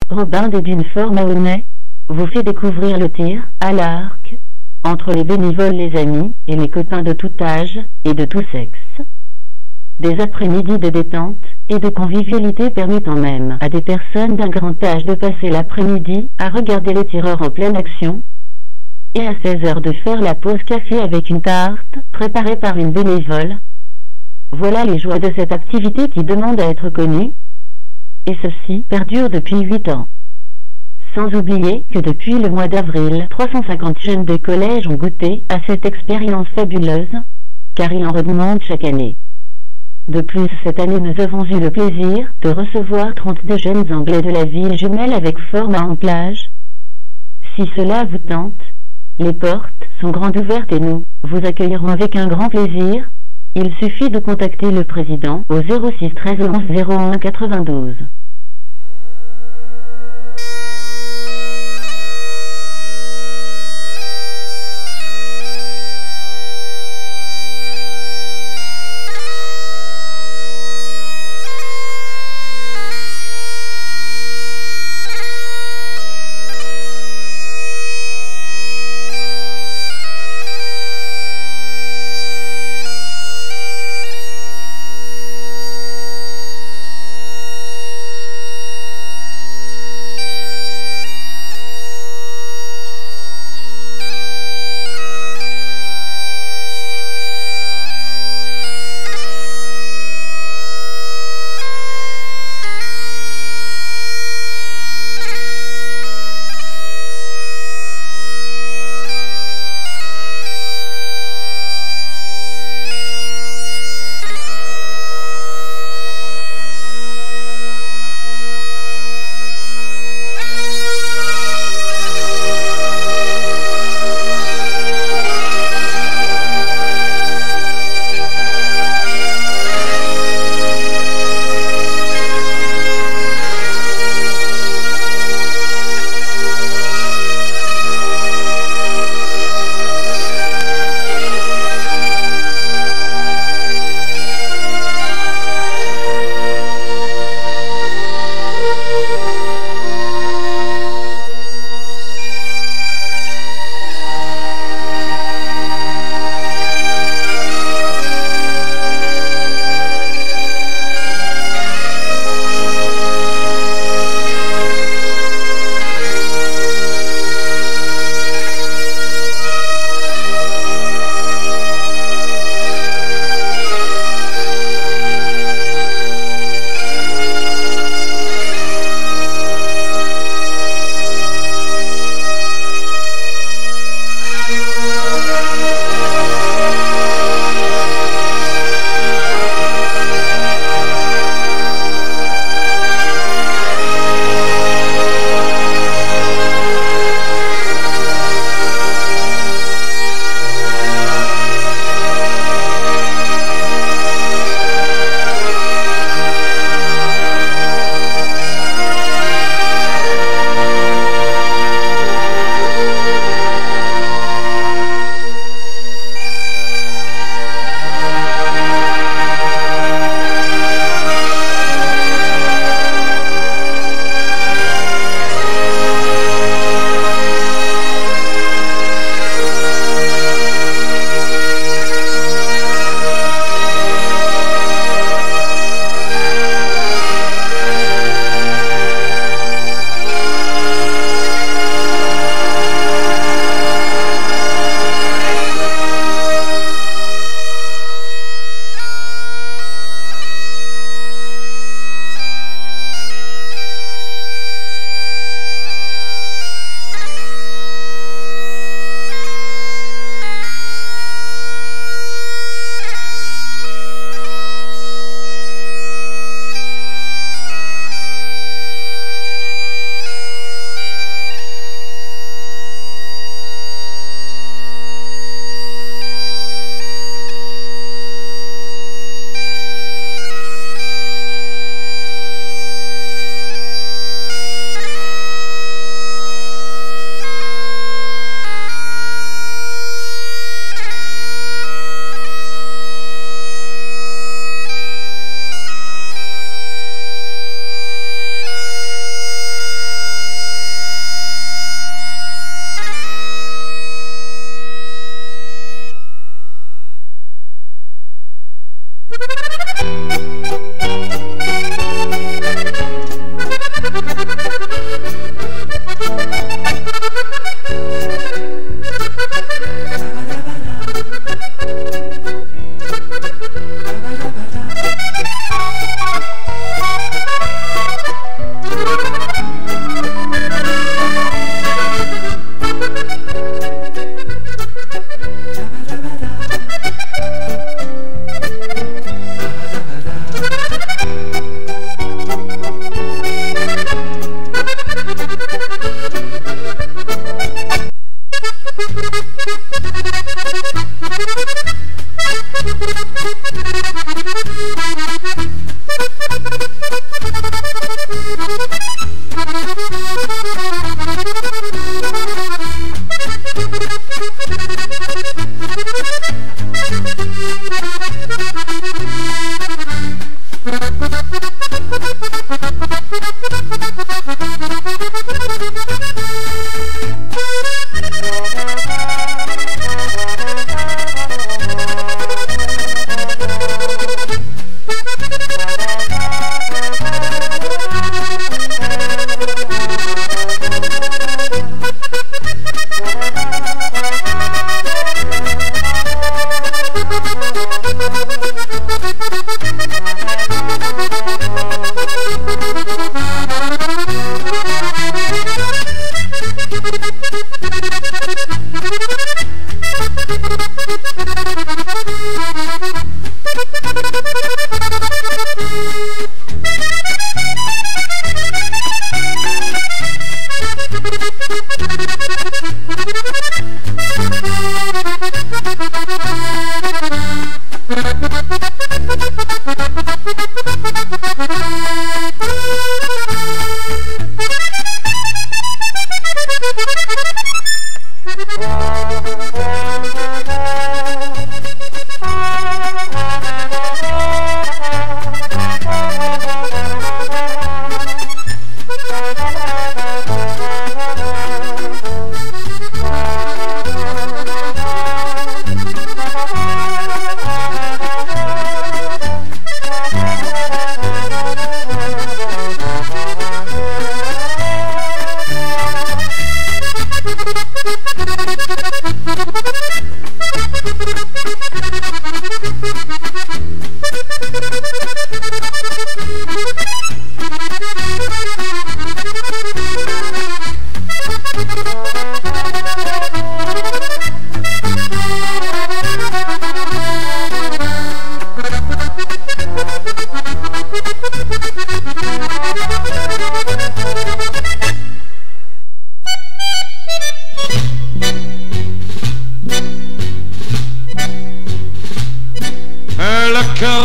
Robin des Dunes Fort Mahonais vous fait découvrir le tir à l'arc entre les bénévoles, les amis et les copains de tout âge et de tout sexe. Des après-midi de détente et de convivialité permettant même à des personnes d'un grand âge de passer l'après-midi à regarder les tireurs en pleine action, et à 16h de faire la pause café avec une tarte préparée par une bénévole. Voilà les joies de cette activité qui demande à être connue, et ceci perdure depuis 8 ans. Sans oublier que depuis le mois d'avril, 350 jeunes de collège ont goûté à cette expérience fabuleuse, car il en redemande chaque année. De plus, cette année nous avons eu le plaisir de recevoir 32 jeunes Anglais de la ville jumelle avec Fort Mahon-Plage. Si cela vous tente, les portes sont grandes ouvertes et nous vous accueillerons avec un grand plaisir. Il suffit de contacter le président au 06 13 11 01 92.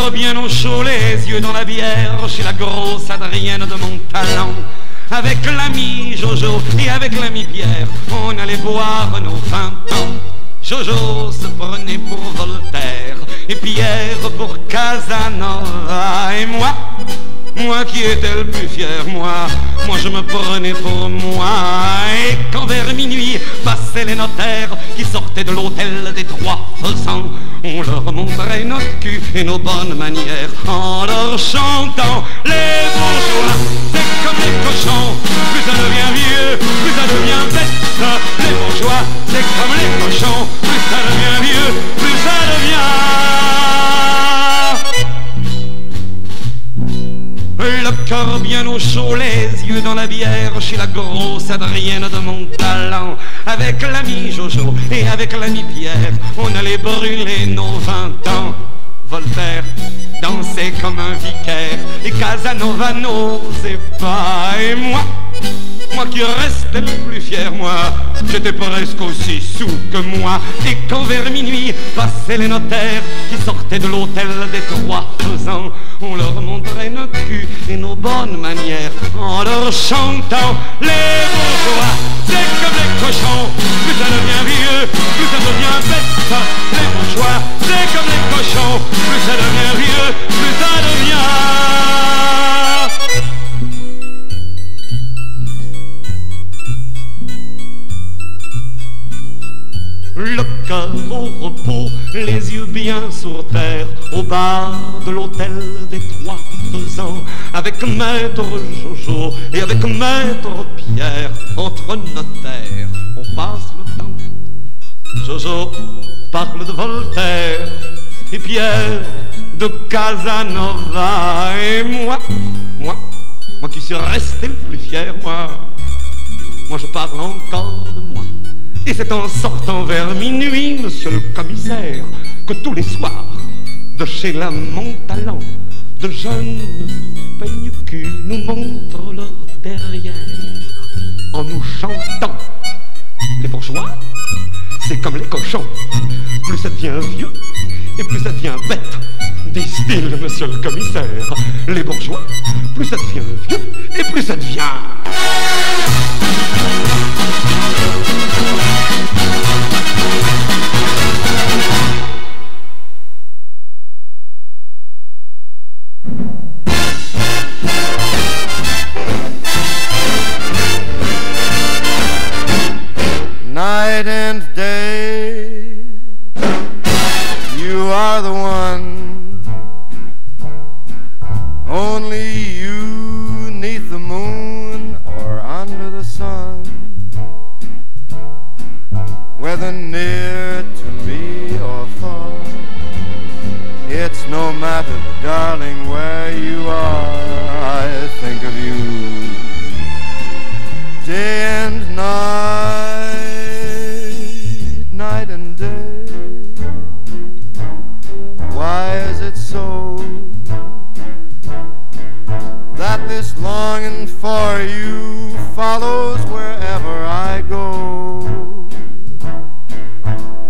cœur bien au chaud, les yeux dans la bière, chez la grosse Adrienne de mon talent. Avec l'ami Jojo et avec l'ami Pierre, on allait boire nos 20 ans. Jojo se prenait pour Voltaire et Pierre pour Casanova. Et moi qui étais le plus fier, moi je me prenais pour moi. Et quand vers minuit passaient les notaires qui sortaient de l'hôtel des Trois Faisans, on leur montrait notre cul et nos bonnes manières en leur chantant les bourgeois. C'est comme les cochons, plus ça devient vieux, plus ça devient bête. Les bourgeois, c'est comme les cochons, plus ça devient vieux, plus ça devient. Le cœur bien au chaud, les yeux dans la bière, chez la grosse Adrienne de mon talent. Avec l'ami Jojo et avec l'ami Pierre, on allait brûler nos 20 ans. Voltaire dansait comme un vicaire et Casanova n'osait pas. Et moi qui restais le plus fier, moi, j'étais presque aussi sous que moi. Et quand vers minuit passaient les notaires qui sortaient de l'hôtel des Trois Faisans, on leur montrait notre cul et nos bonnes manières en leur chantant les bourgeois. C'est comme les cochons, plus ça devient vieux, plus ça devient bête. Les bourgeois, c'est comme les cochons, plus ça devient vieux, plus ça devient. Le cœur au repos, les yeux bien sur terre, au bar de l'hôtel des Trois Faisans, avec maître Jojo et avec maître Pierre, entre notaires, on passe le temps. Jojo parle de Voltaire et Pierre de Casanova. Et moi qui suis resté le plus fier, moi je parle encore de moi. Et c'est en sortant vers minuit, monsieur le commissaire, que tous les soirs, de chez la Montalent, de jeunes peigne-cul nous montrent leur derrière, en nous chantant. Les bourgeois, c'est comme les cochons, plus ça devient vieux, et plus ça devient bête. Disent-ils, monsieur le commissaire, les bourgeois, plus ça devient vieux, et plus ça devient... Night and day, you are the one, only you neath the moon or under the sun, whether near to me or far, it's no matter, darling, where you are, I think of you day and night, night and day. Why is it so that this longing for you follows wherever I go?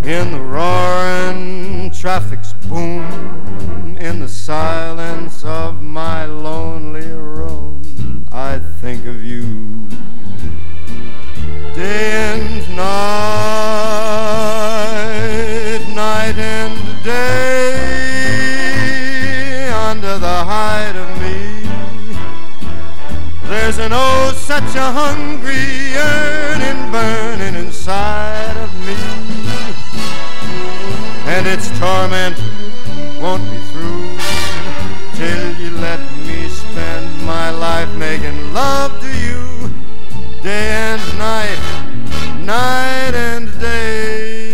In the roaring traffic's boom, in the silence of my lonely room, I think of you day and night, night and day. Under the hide of me, there's an oh such a hungry yearning burning inside of me, and its torment won't be through till you let me spend my life making love to you day and night, night and day.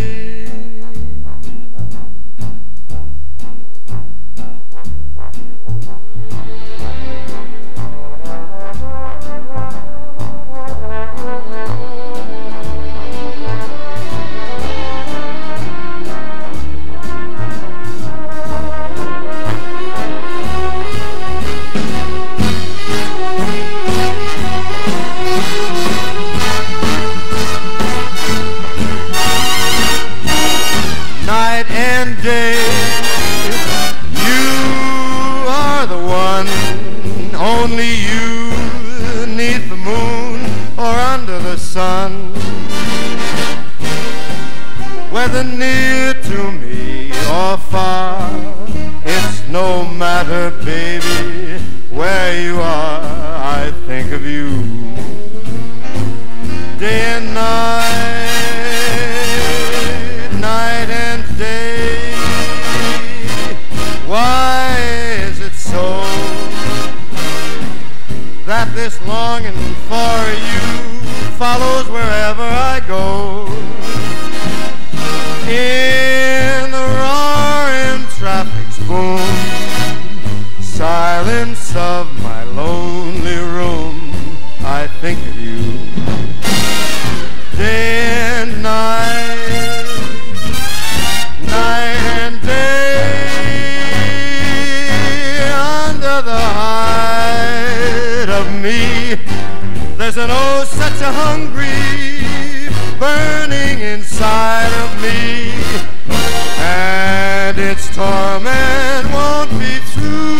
sun. Whether near to me or far, it's no matter, baby, where you are, I think of you. Day and night, night and day. Why is it so that this longing for you follows wherever I go? In the roaring traffic's boom, silence of my lonely room, I think of you. Day and night, night and day, under the hide of me, there's an oh such a hungry burning inside of me, and its torment won't be true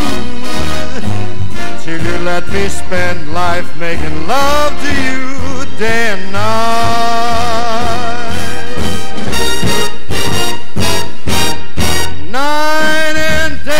till you let me spend life making love to you day and night, night and day.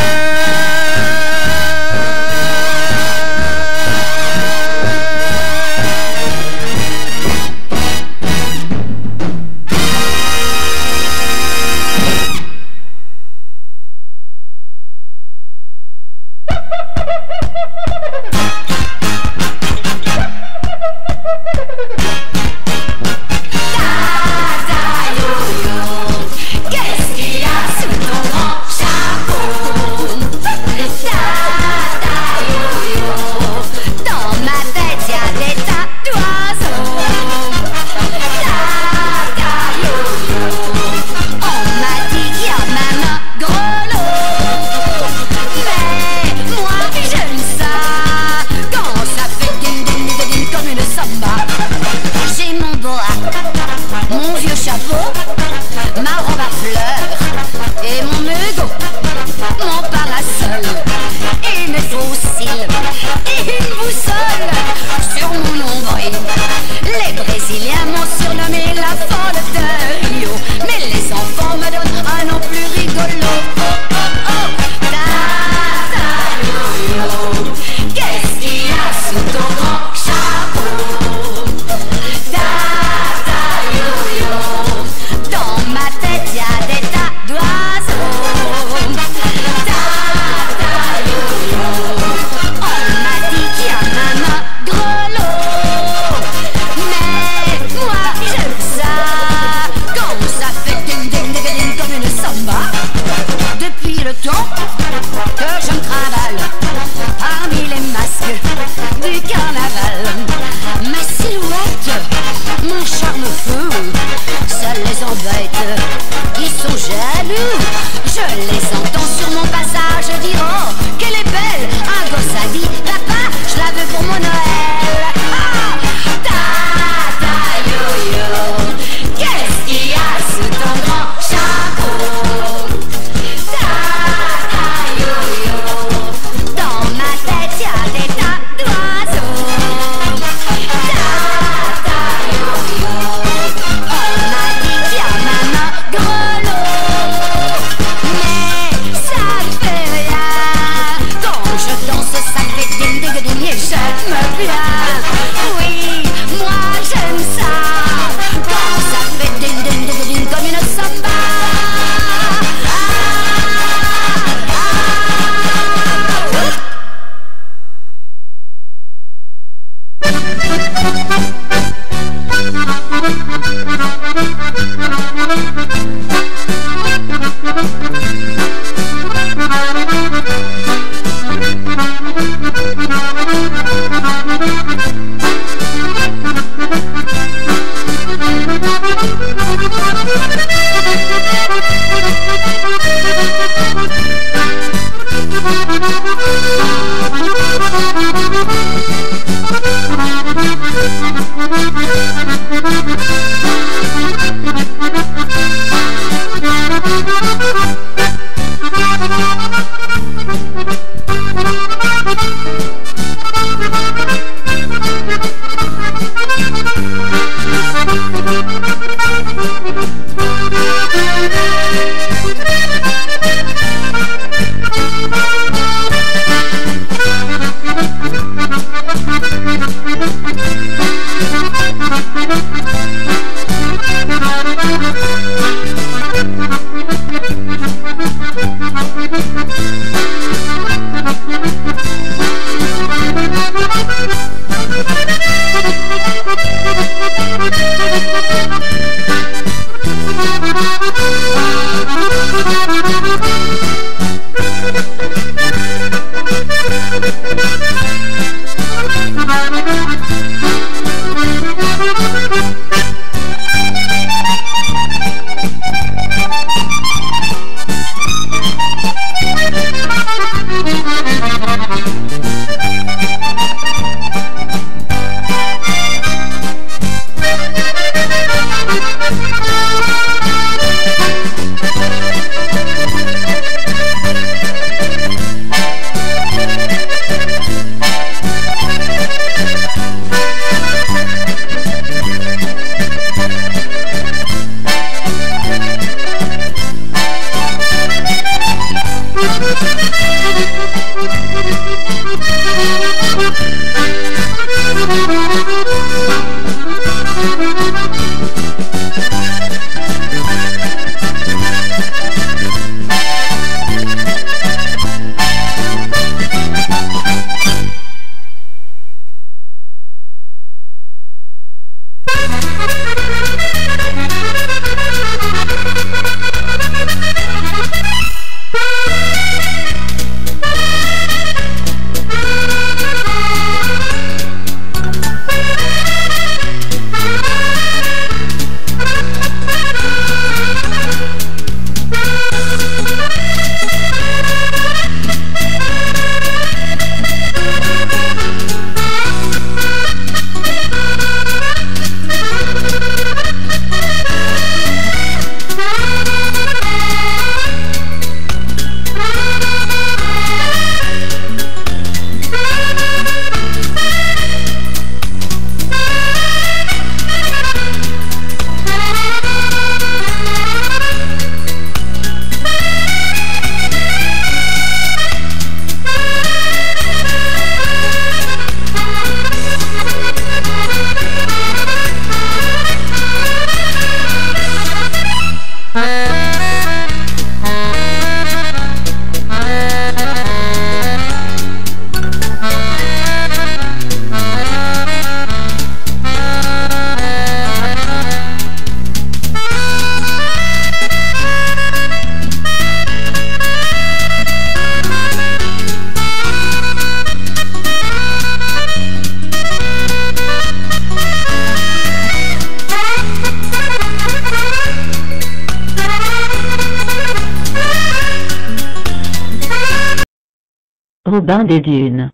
Robin des Dunes.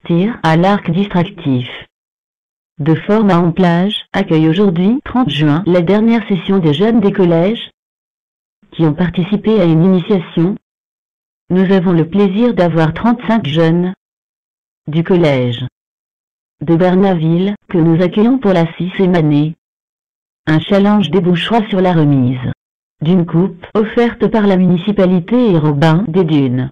Tir à l'arc distractif. De format en plage, accueille aujourd'hui, 30 juin, la dernière session des jeunes des collèges qui ont participé à une initiation. Nous avons le plaisir d'avoir 35 jeunes du collège de Bernaville que nous accueillons pour la 6e année. Un challenge débouchera sur la remise d'une coupe offerte par la municipalité et Robin des Dunes.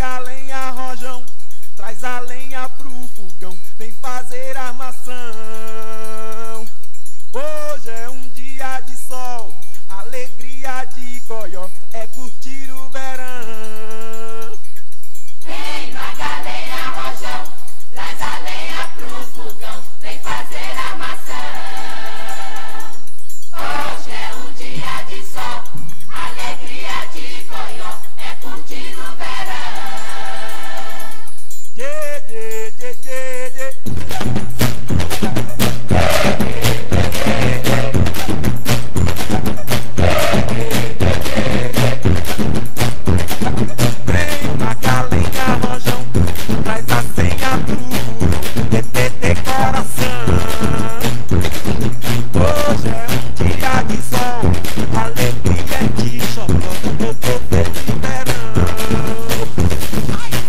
paga a lenha, rojão, traz a lenha pro fogão, vem fazer armação. Hoje é um dia de sol, alegria de coió, é curtir o verão. Vem, paga a lenha, rojão, traz a lenha pro fogão, vem fazer armação. Hoje é um dia de sol, alegria de coió, é curtir o verão. Yeah, yeah, yeah, yeah, yeah. Vem, paga a lenha, rojão, traz a senha pro fogão, TTT coração. Hoje é um dia de sol, alegria de chocó, eu tô feliz de verão.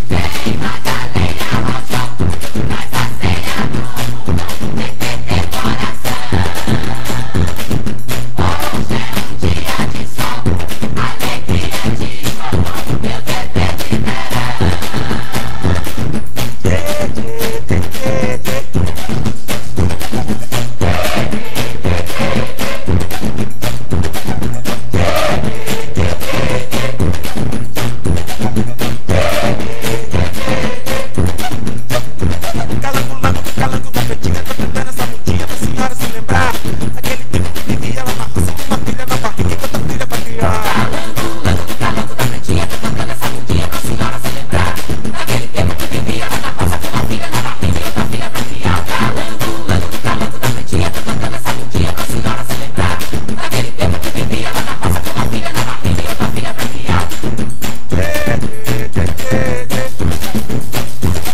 Vem, paga a lenha, rojão, traz a senha pro fogão, TTT coração. Hoje é um dia de sol, alegria de chocó, eu tô feliz de verão. Yeah, yeah, yeah, yeah. Calango, calango da pretinha, tô tentando essa mudinha pra senhora se lembrar aquele tempo que vivia lá na roça com uma filha na barriga enquanto a filha pra criar. Calango da pretinha, tô cantando essa mudinha pra senhora se lembrar daquele tempo que vivia lá na roça com uma filha na barriga e outra filha pra criar. Calango da pretinha, tô cantando essa mudinha pra senhora se lembrar daquele tempo que vivia lá na roça com uma filha na barriga e outra filha pra criar. Yeah, yeah, yeah, yeah,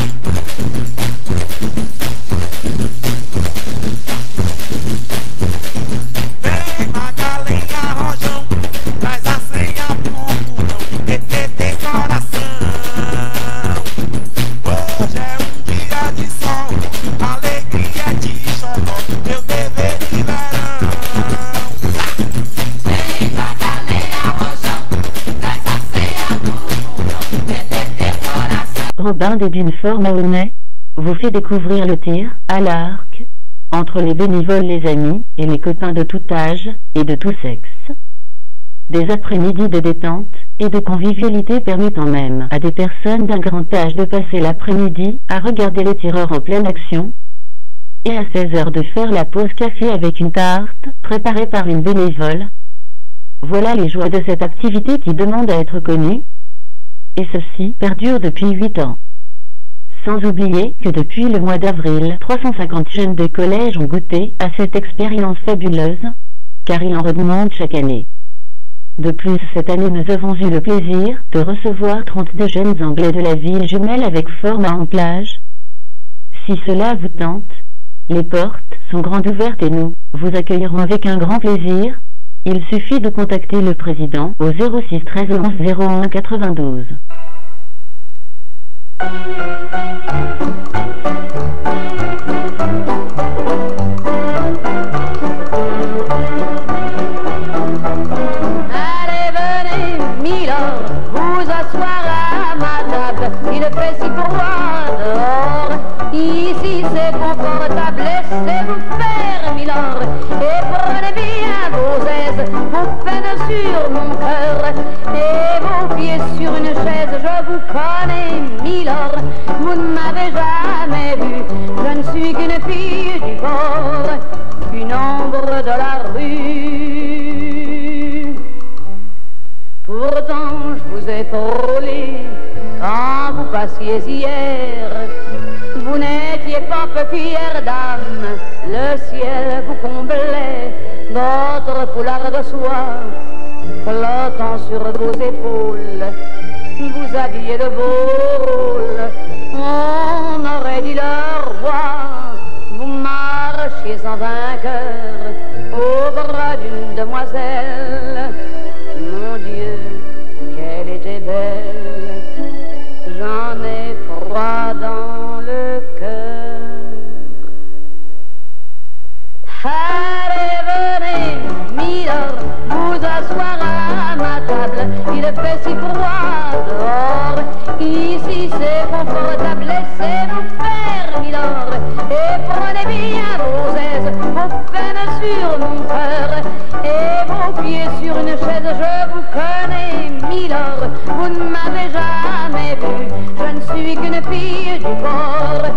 yeah. Vem, paga a lenha, rojão, traz a senha pro fogão, TTT coração. Hoje é um dia de sol, alegria de chocó, meu dever de verão. Vem, paga a lenha, rojão, traz a senha pro fogão, TTT coração. Robin des Dunes Fort Mahonais vous fait découvrir le tir, à l'arc, entre les bénévoles, les amis et les copains de tout âge et de tout sexe. Des après-midi de détente et de convivialité permettant même à des personnes d'un grand âge de passer l'après-midi à regarder les tireurs en pleine action et à 16h de faire la pause café avec une tarte préparée par une bénévole. Voilà les joies de cette activité qui demande à être connue, et ceci perdure depuis 8 ans. Sans oublier que depuis le mois d'avril, 350 jeunes de collège ont goûté à cette expérience fabuleuse, car il en redemande chaque année. De plus, cette année nous avons eu le plaisir de recevoir 32 jeunes Anglais de la ville jumelle avec Fort Mahon-Plage. Si cela vous tente, les portes sont grandes ouvertes et nous vous accueillerons avec un grand plaisir. Il suffit de contacter le président au 06 13 11 01 92. Allez, venez, Milord, vous asseoir à ma table. Il fait si froid dehors. Ici c'est confortable, laissez-vous faire, Milord. Et prenez bien vos aises, vos peines sur mon cœur. Et vos pieds sur une chaise, je vous connais, Milord. Vous ne m'avez jamais vu, je ne suis qu'une fille du bord, une ombre de la rue. Pourtant je vous ai frôlé quand vous passiez hier. Vous n'étiez pas peu fière dame, le ciel vous comblait, votre foulard de soie flottant sur vos épaules, vous habillez de beau rôle. On aurait dit le roi, vous marchiez en vainqueur au bras d'une demoiselle. Mon Dieu, qu'elle était belle, j'en ai froid dans le cœur. du corps,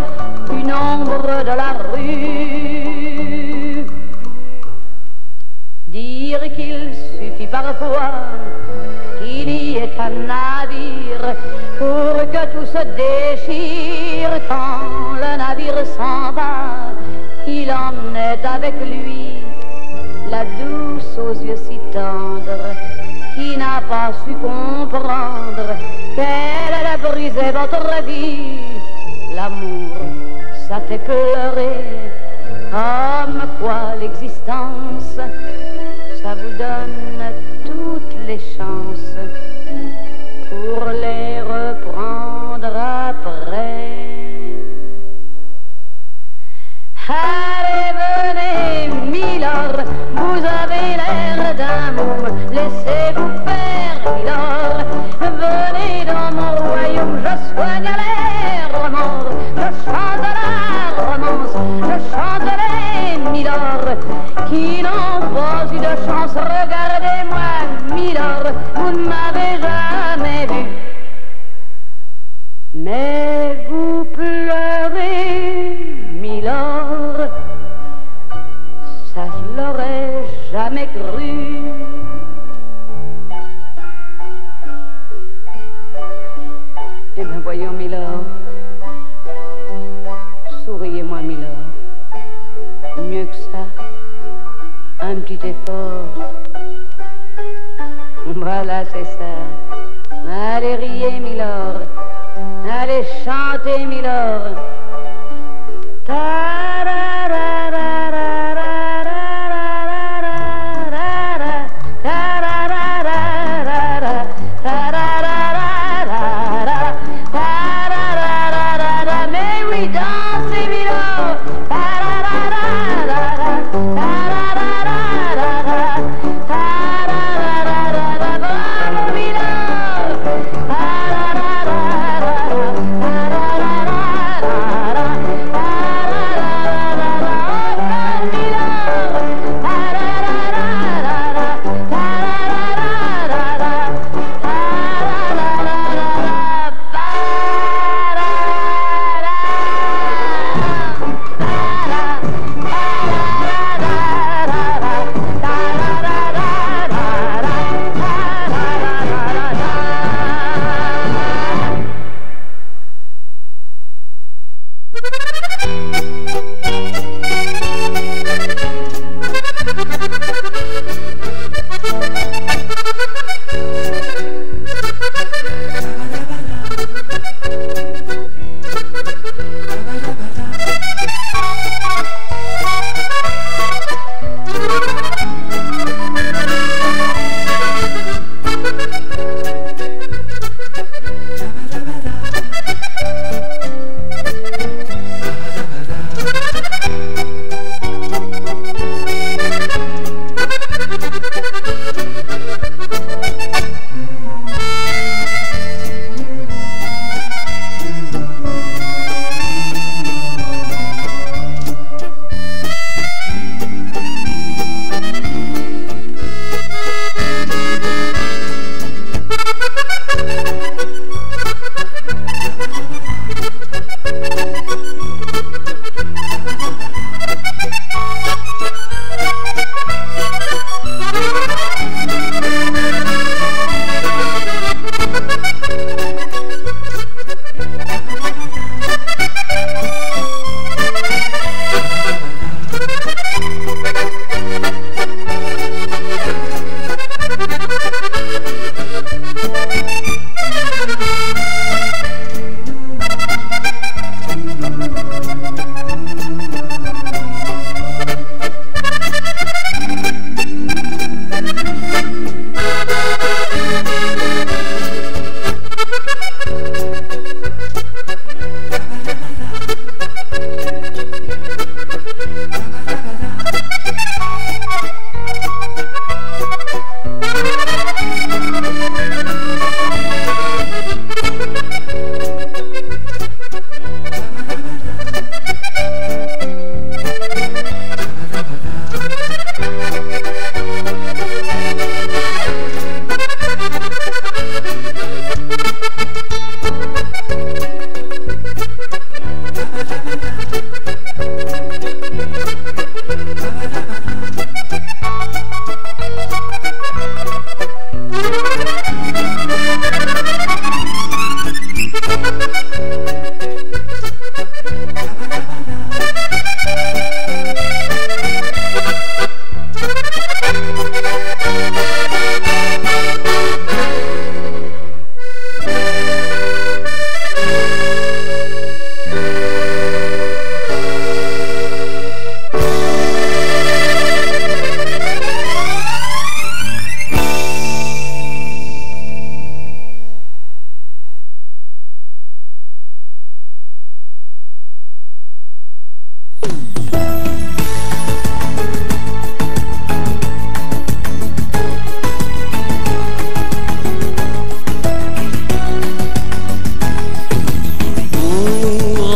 une ombre de la rue. Dire qu'il suffit parfois qu'il y ait un navire pour que tout se déchire. Quand le navire s'en va, il emmenait avec lui la douce aux yeux si tendres, qui n'a pas su comprendre qu'elle allait briser votre vie. L'amour, ça fait pleurer, comme quoi l'existence, ça vous donne toutes les chances pour les reprendre après. Allez, venez, Milord, vous avez l'air d'un môme, laissez-vous faire, Milord. Venez dans mon royaume, je soigne les romances, je chante la romance, je chante les Milord qui n'ont pas eu de chance. Regardez-moi, Milord, vous ne m'avez jamais vu, mais vous pleurez, Milord, ça je l'aurais jamais cru. Eh bien voyons, Milord, souriez-moi, Milord, mieux que ça, un petit effort. Voilà, c'est ça. Allez, riez, Milord, allez, chantez, Milord. Mais oui, dansez, Milord. Bravo, Milord.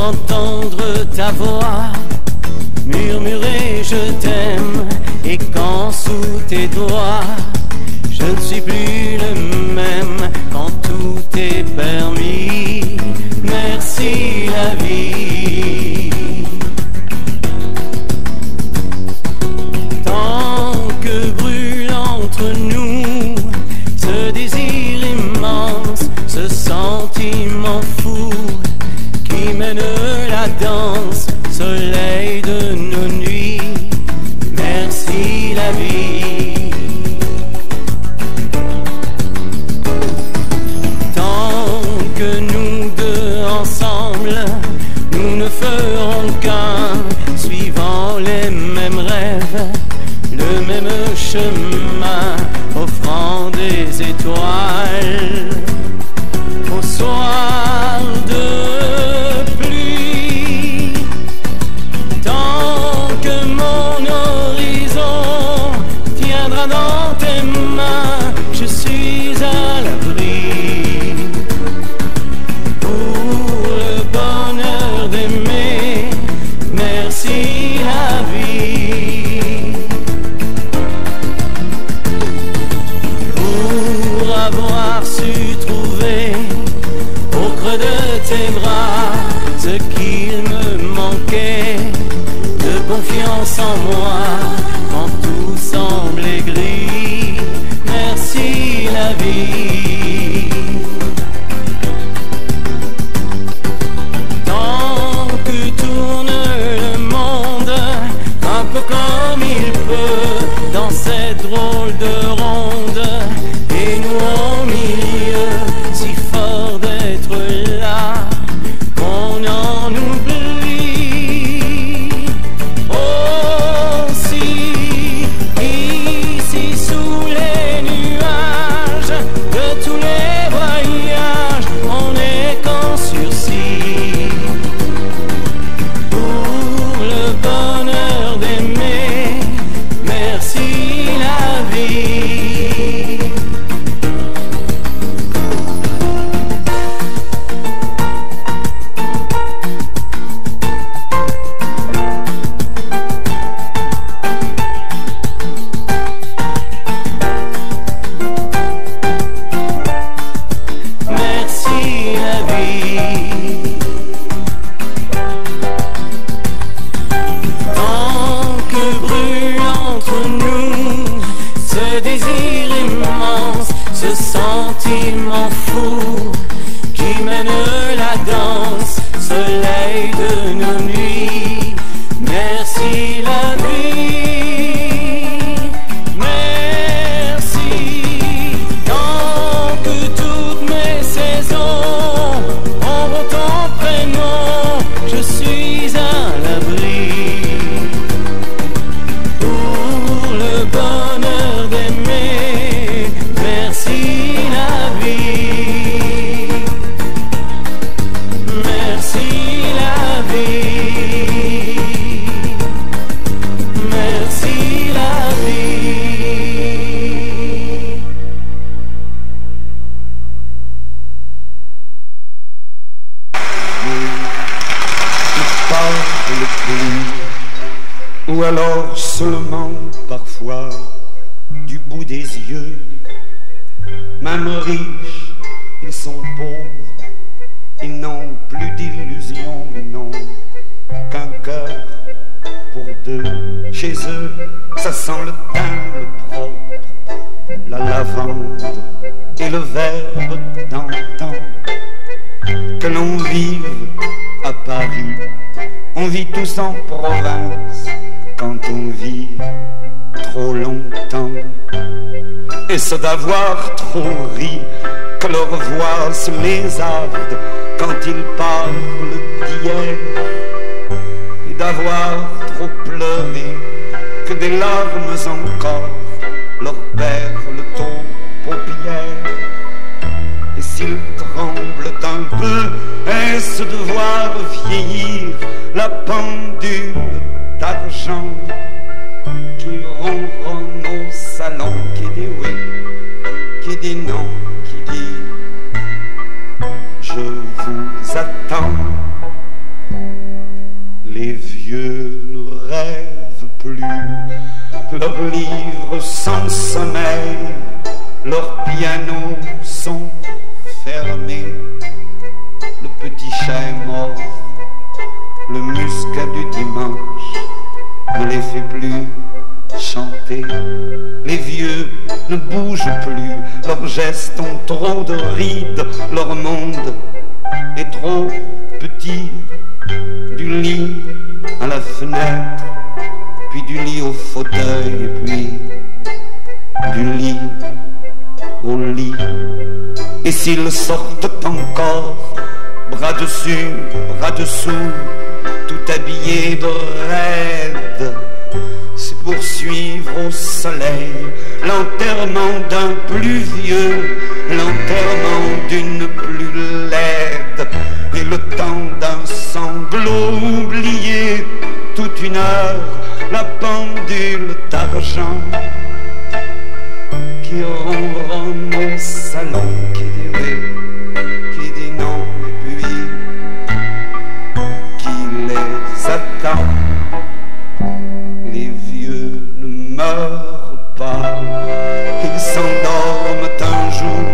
entendre ta voix murmurer je t'aime, et quand sous tes doigts je ne suis plus le même, quand tout est permis, merci la vie. Tant que brûle entre nous ce désir immense, ce sentiment fou qui mène la danse, soleil de nos nuits, merci la vie. Tant que nous deux ensemble, nous ne ferons qu'un, suivant les mêmes rêves, le même chemin, offrant des étoiles au soir de pluie. Tant que mon horizon tiendra dans tes mains, je suis à l'abri. Pour le bonheur d'aimer, merci la vie. Pour avoir su trouver au creux de tes bras ce qu'il me manquait, de confiance en moi quand tout semblait gris, merci la vie. Tant que tourne le monde un peu comme il peut dans cette drôle de ronde, et nous au milieu, si fort d'être là qu'on en oublie. Oh si, ici sous les nuages de tous les voyages, on est qu'en sursis. Pour le bonheur d'aimer, merci la vie. Merci la vie. Tant que brûle entre nous ce désir immense, ce sentiment fou qui mène la danse, soleil de nos nuits, merci la vie. Merci. Tant que toutes mes saisons auront ton prénom, je suis à l'abri. Pour le bonheur d'aimer, merci la vie. Merci la vie. Merci la vie. Parle plus, ou alors seulement parfois du bout des yeux. Même riches, ils sont pauvres, ils n'ont plus d'illusions, ils n'ont qu'un cœur pour deux. Chez eux, ça sent le thym, le propre, la lavande et le verbe d'antan. Que l'on vive à Paris, on vit tous en province quand on vit trop longtemps. Et c'est d'avoir trop ri que leur voix se lézarde quand ils parlent d'hier, et d'avoir trop pleuré que des larmes encore leur perlent aux paupières. Et s'ils tremblent un peu, est-ce de voir vieillir la pendule d'argent qui ronronne au salon, qui dit oui, qui dit non, qui dit je vous attends. vieux ne rêvent plus, leurs livres sans sommeil, leurs pianos sont fermés, le petit chat est mort, le muscat du dimanche ne les fait plus chanter. Les vieux ne bougent plus, leurs gestes ont trop de rides, leur monde est trop petit. Du lit à la fenêtre, puis du lit au fauteuil, et puis du lit au lit. Et s'ils sortent encore, bras dessus, bras dessous, tout habillés de raide, c'est pour suivre au soleil l'enterrement d'un plus vieux, l'enterrement d'une plus laide, et le temps d'un sanglot oublié, toute une heure, la pendule d'argent qui ronronne au salon, qui dit oui, qui dit non, et puis qui les attend. Les vieux ne meurent pas, ils s'endorment un jour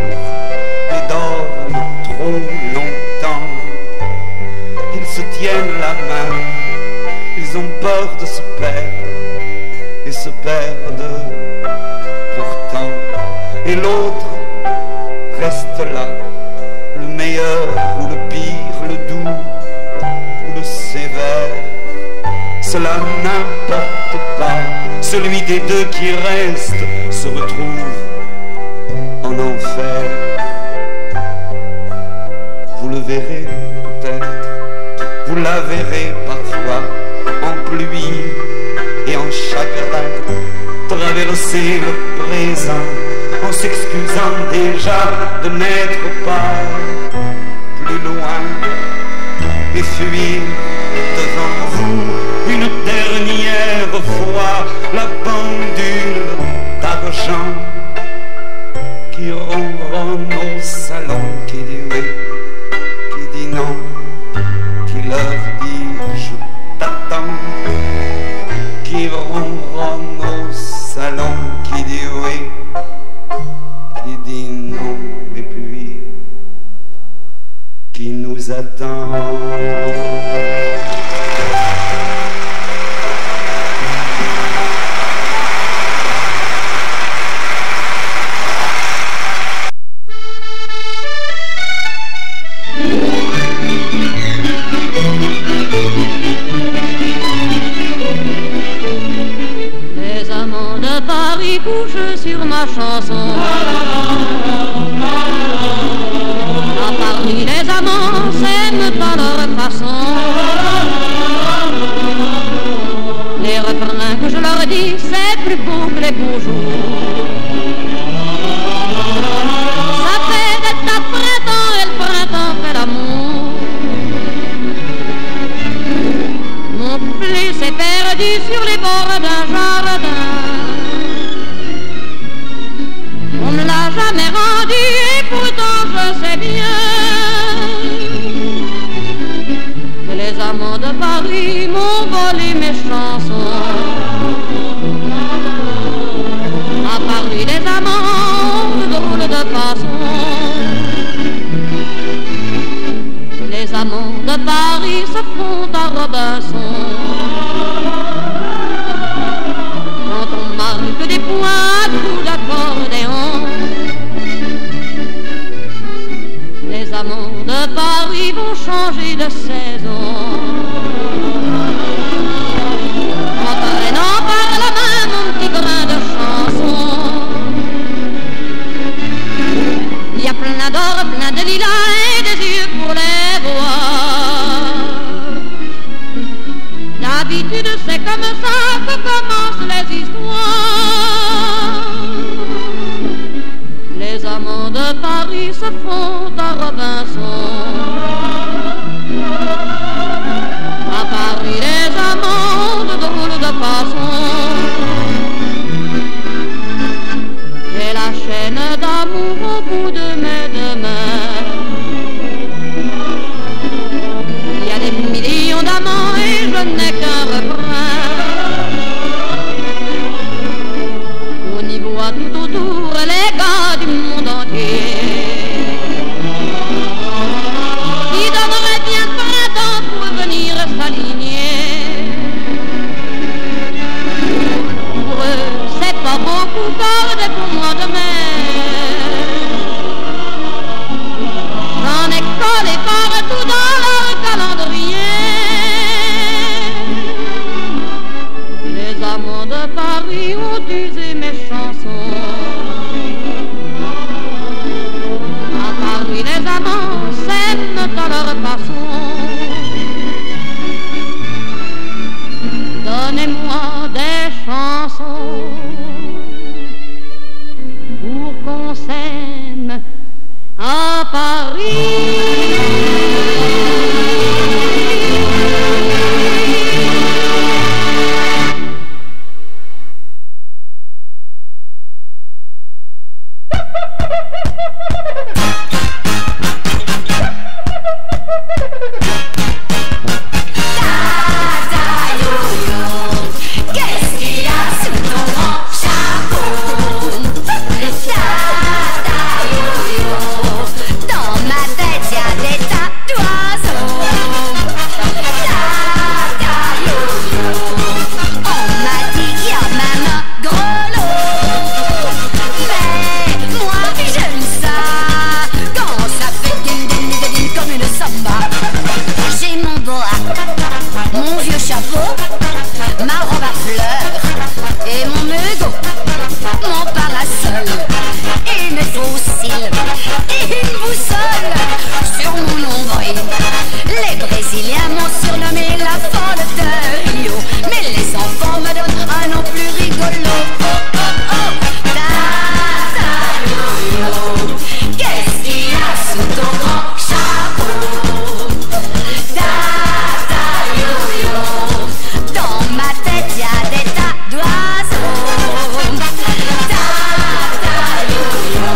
et dorment trop longtemps. Ils se tiennent la main, ils ont peur de se perdre et se perdent pourtant. Et l'autre reste là, le meilleur ou le pire, le doux ou le sévère. Cela n'importe pas, celui des deux qui reste se retrouve en enfer. Vous le verrez peut-être, vous la verrez parfois en pluie et en chagrin, traverser le présent en s'excusant déjà de n'être pas plus loin et fuir devant vous une dernière fois la pendule d'argent qui ronronne au salon, qui dit oui, qui dit non, qui leur dit je t'attends, qui ronronne au salon, qui dit oui, qui dit non, et puis qui nous attend. Les amants de Paris couchent sur ma chanson. À Paris, les amants s'aiment à leur façon. Les refrains que je leur dis, c'est plus beau que les beaux jours. Ça fait d'être à printemps et le printemps fait l'amour. Mon couplet s'est perdu sur les bords d'un jardin. On ne l'a jamais rendu et pourtant je sais bien que les amants de Paris m'ont volé mes chansons. À Paris les amants ont de drôles de façon. Les amants de Paris se font à Robinson. Quand on marque des points à coups d'accordéon, les amants de Paris vont changer de saison. En traînant par la main mon petit grain de chanson, il y a plein d'or, plein de lilas et des yeux pour les voir. D'habitude c'est comme ça que commencent les histoires. Les amants de Paris se font à Robinson. À Paris les amants ont de drôles de façon. J'ai la chaîne d'amour au bout de mes deux mains. Il y a des millions d'amants et je n'ai qu'un chapeau, ma robe à fleurs et mon mégot, mon parasol et mes faux cils et une boussole sur mon nombril. Les Brésiliens m'ont surnommé la folle de Rio, mais les enfants me donnent un nom plus rigolo. Oh oh oh, Tata Yo-Yo, qu'est-ce qu'il y a sous ton grand chapeau? Tata Yo-Yo, dans ma tête y a des tas d'oiseaux. Tata Yo-Yo,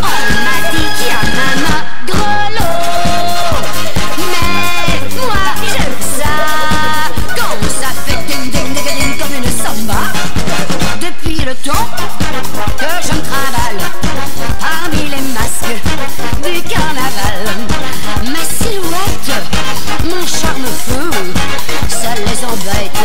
on m'a dit qu'il y a même un grelot. Mais moi j'aime ça, quand ça fait ding ding ding ding comme une samba. Depuis le temps que je me trimballe parmi les masques du carnaval, ma silhouette, mon charme-feu, ça les embête,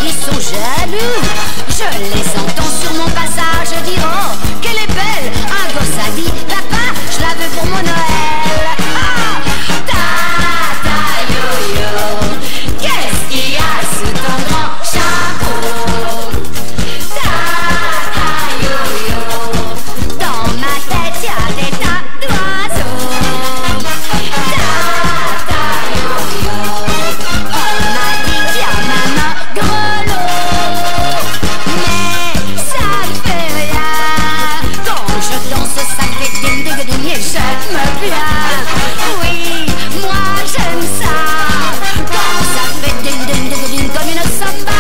ils sont jaloux. Je les entends sur mon passage dire oh, qu'elle est belle. Un gosse a dit papa, je la veux pour mon Noël. Ah, Tata Yo-Yo, qu'est-ce qu'il y a sous ton grand chapeau? Tata Yo-Yo, dans ma tête y a des tas d'oiseaux. Tata Yo-Yo, on m'a dit qu'il y a même un grelot. Mais ça ne fait rien, quand je danse ça fait ding ding ding et j'aime bien. Oui, moi j'aime ça, quand ça fait ding ding ding ding comme une samba.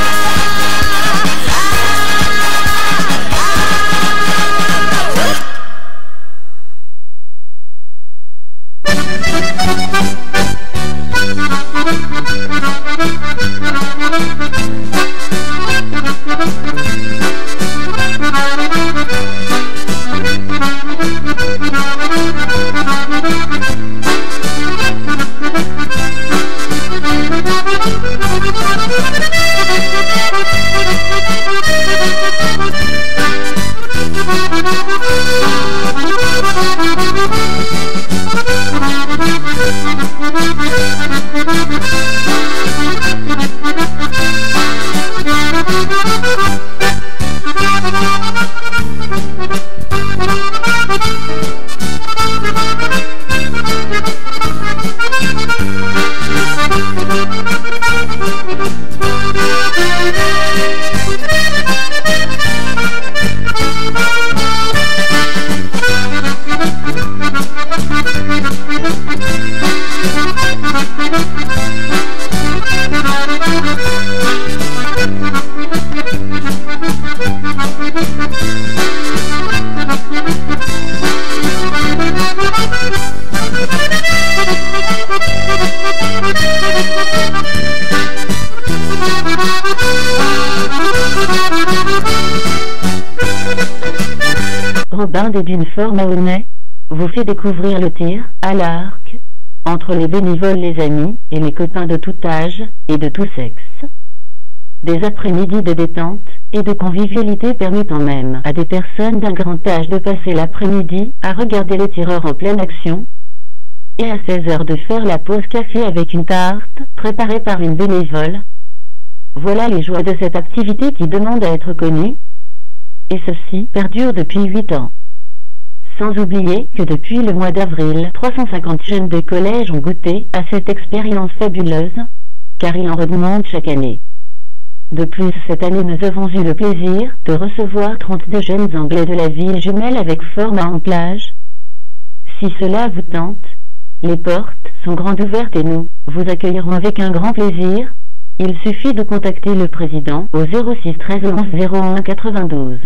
Robin des Dunes Fort Mahonais vous fait découvrir le tir à l'arc entre les bénévoles, les amis et les copains de tout âge et de tout sexe. Des après-midi de détente et de convivialité permettant même à des personnes d'un grand âge de passer l'après-midi à regarder les tireurs en pleine action et à 16h de faire la pause café avec une tarte préparée par une bénévole. Voilà les joies de cette activité qui demande à être connue, et ceci perdure depuis 8 ans. Sans oublier que depuis le mois d'avril, 350 jeunes de collège ont goûté à cette expérience fabuleuse, car il en redemande chaque année. De plus, cette année nous avons eu le plaisir de recevoir 32 jeunes Anglais de la ville jumelle avec Fort Mahon-Plage. Si cela vous tente, les portes sont grandes ouvertes et nous vous accueillerons avec un grand plaisir. Il suffit de contacter le président au 06 13 11 01 92.